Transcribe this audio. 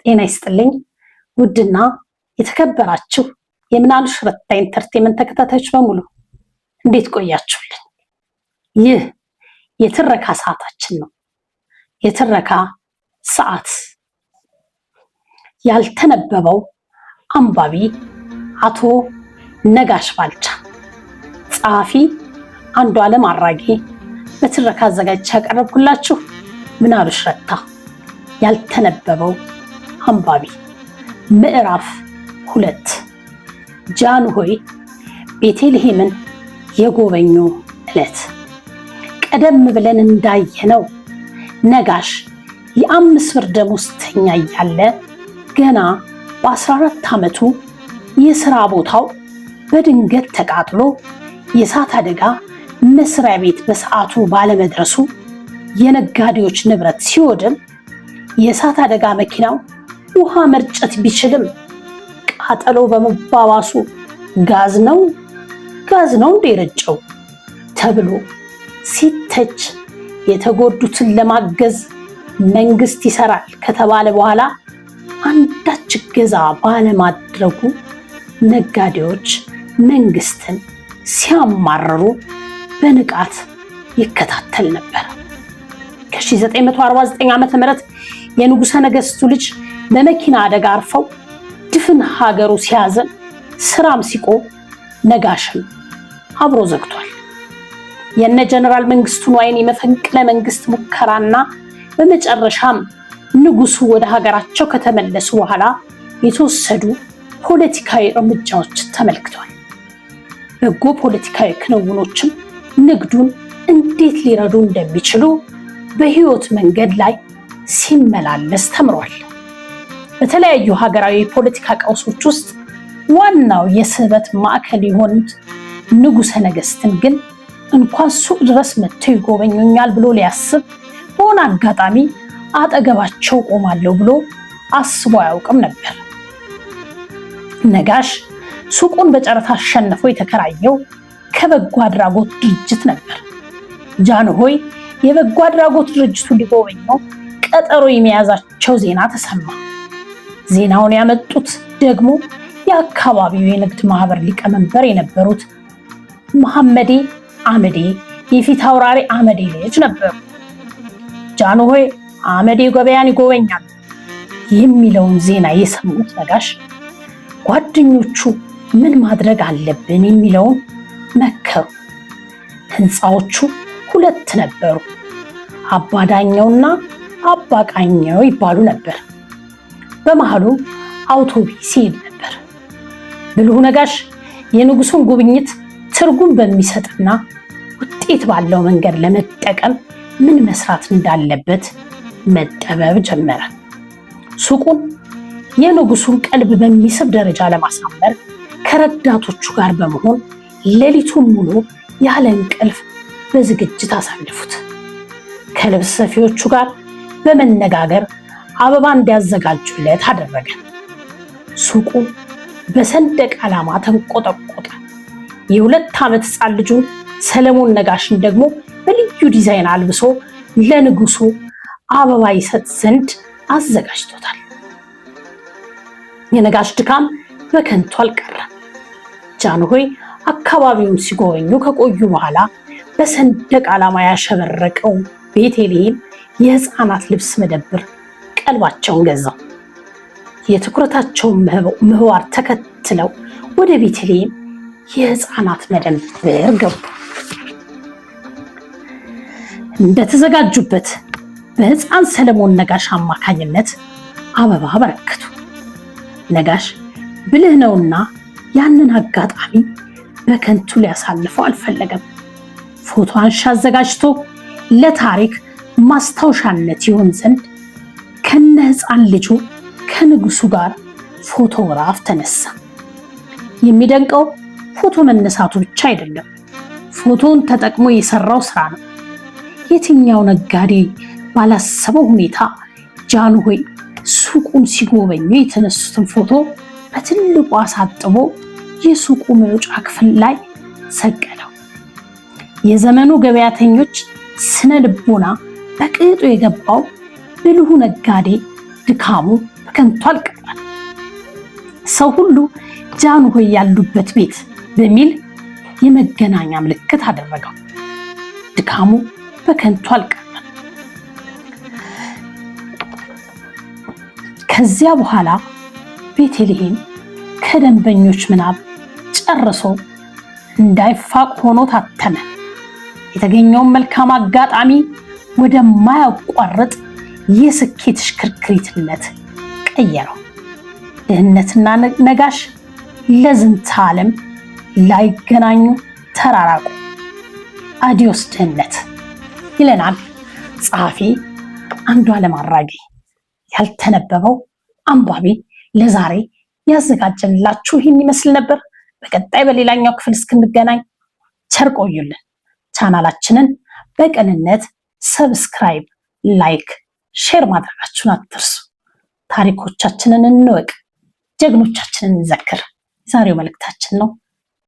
ጤና ይስጥልኝ ውድና የተከበራችሁ የምናሉሽ ረታ ኢንተርቴይንመንት ተከታታዮች በሙሉ እንዴት ቆያችሁልኝ? ይህ የትረካ ሰዓታችን ነው። የትረካ ሰዓት ያልተነበበው አንባቢ አቶ ነጋሽ ባልቻ፣ ጸሐፊ አንዱዓለም አራጌ፣ በትረካ አዘጋጅቼ ያቀረብኩላችሁ ምናሉሽ ረታ። ያልተነበበው አንባቢ ምዕራፍ 2 ጃንሆይ ቤተልሔምን የጎበኙ ዕለት። ቀደም ብለን እንዳየነው ነጋሽ የ5 ብር ደመወዝተኛ እያለ ገና በ14 ዓመቱ የሥራ ቦታው በድንገት ተቃጥሎ የእሳት አደጋ መስሪያ ቤት በሰዓቱ ባለመድረሱ የነጋዴዎች ንብረት ሲወድም የእሳት አደጋ መኪናው ውሃ መርጨት ቢችልም ቃጠሎ በመባባሱ ጋዝ ነው እንደረጨው ተብሎ ሲተች የተጎዱትን ለማገዝ መንግስት ይሰራል ከተባለ በኋላ አንዳች እገዛ ባለማድረጉ ነጋዴዎች መንግስትን ሲያማርሩ በንቃት ይከታተል ነበር። ከ1949 ዓ.ም የንጉሠ ነገሥቱ ልጅ በመኪና አደጋ አርፈው ድፍን ሀገሩ ሲያዘን ስራም ሲቆም ነጋሽም አብሮ ዘግቷል። የነ ጀነራል መንግስቱ ንዋይን የመፈንቅለ መንግስት ሙከራና በመጨረሻም ንጉሱ ወደ ሀገራቸው ከተመለሱ በኋላ የተወሰዱ ፖለቲካዊ እርምጃዎች ተመልክቷል። በጎ ፖለቲካዊ ክንውኖችም ንግዱን እንዴት ሊረዱ እንደሚችሉ በህይወት መንገድ ላይ ሲመላለስ ተምሯል። በተለያዩ ሀገራዊ ፖለቲካ ቀውሶች ውስጥ ዋናው የስበት ማዕከል የሆኑት ንጉሠ ነገሥትን ግን እንኳን ሱቅ ድረስ መጥተው ይጎበኙኛል ብሎ ሊያስብ በሆነ አጋጣሚ አጠገባቸው ቆማለሁ ብሎ አስቦ አያውቅም ነበር። ነጋሽ ሱቁን በጨረታ አሸንፎ የተከራየው ከበጎ አድራጎት ድርጅት ነበር። ጃንሆይ የበጎ አድራጎት ድርጅቱ ሊጎበኘው ቀጠሮ የሚያዛቸው ዜና ተሰማ። ዜናውን ያመጡት ደግሞ የአካባቢው የንግድ ማህበር ሊቀመንበር የነበሩት መሐመዴ አመዴ የፊት አውራሪ አመዴ ልጅ ነበሩ። ጃንሆይ አመዴ ገበያን ይጎበኛል የሚለውን ዜና የሰሙት ነጋሽ ጓደኞቹ ምን ማድረግ አለብን የሚለውን መከሩ። ህንፃዎቹ 2 ነበሩ። አባዳኛውና አባቃኛው ይባሉ ነበር። በመሃሉ አውቶቡስ ይሄድ ነበር። ብልሁ ነጋሽ የንጉሱን ጉብኝት ትርጉም በሚሰጥና ውጤት ባለው መንገድ ለመጠቀም ምን መስራት እንዳለበት መጠበብ ጀመረ። ሱቁን የንጉሱን ቀልብ በሚስብ ደረጃ ለማሳመር ከረዳቶቹ ጋር በመሆን ሌሊቱን ሙሉ ያለ እንቅልፍ በዝግጅት አሳለፉት። ከልብስ ሰፊዎቹ ጋር በመነጋገር አበባ እንዲያዘጋጁለት አደረገ። ሱቁ በሰንደቅ ዓላማ ተንቆጠቆጠ። የ2 ዓመት ሕፃን ልጁን ሰለሞን ነጋሽን ደግሞ በልዩ ዲዛይን አልብሶ ለንጉሱ አበባ ይሰጥ ዘንድ አዘጋጅቶታል። የነጋሽ ድካም በከንቱ አልቀረም። ጃንሆይ አካባቢውን ሲጎበኙ ከቆዩ በኋላ በሰንደቅ ዓላማ ያሸበረቀው ቤተልሔም የህፃናት ልብስ መደብር ቀልባቸውን ገዛው። የትኩረታቸውን ምህዋር ተከትለው ወደ ቤተልሔም የህፃናት መደብር ገቡ። እንደተዘጋጁበት በህፃን ሰለሞን ነጋሽ አማካኝነት አበባ አበረከቱ። ነጋሽ ብልህ ነውና ያንን አጋጣሚ በከንቱ ሊያሳልፈው አልፈለገም። ፎቶ አንሺ አዘጋጅቶ ለታሪክ ማስታወሻነት ይሆን ዘንድ ከነ ህፃን ልጁ ከንጉሱ ጋር ፎቶግራፍ ተነሳ። የሚደንቀው ፎቶ መነሳቱ ብቻ አይደለም፣ ፎቶን ተጠቅሞ የሰራው ስራ ነው። የትኛው ነጋዴ ባላሰበው ሁኔታ ጃንሆይ ሱቁን ሲጎበኙ የተነሱትን ፎቶ በትልቁ አሳጥቦ የሱቁ መውጫ ክፍል ላይ ሰቀለው። የዘመኑ ገበያተኞች ስነ ልቦና በቅጡ የገባው ብልሁ ነጋዴ ድካሙ በከንቱ አልቀረም። ሰው ሁሉ ጃንሆይ ያሉበት ቤት በሚል የመገናኛ ምልክት አደረገው። ድካሙ በከንቱ አልቀረም። ከዚያ በኋላ ቤተልሔም ከደንበኞች ምናብ ጨርሶ እንዳይፋቅ ሆኖ ታተመ። የተገኘውን መልካም አጋጣሚ ወደማያቋርጥ የስኬት ሽክርክሪትነት ቀየረው። ድህነትና ነጋሽ ለዝንተ ዓለም ላይገናኙ ተራራቁ። አዲዮስ ድህነት ይለናል ጸሐፊ አንዱዓለም አራጌ። ያልተነበበው አንባቢ ለዛሬ ያዘጋጀንላችሁ ይህን ይመስል ነበር። በቀጣይ በሌላኛው ክፍል እስክንገናኝ ቸር ቆዩልን። ቻናላችንን በቅንነት ሰብስክራይብ፣ ላይክ፣ ሼር ማድረጋችሁን አትርሱ። ታሪኮቻችንን እንወቅ፣ ጀግኖቻችንን እንዘክር የዛሬው መልእክታችን ነው።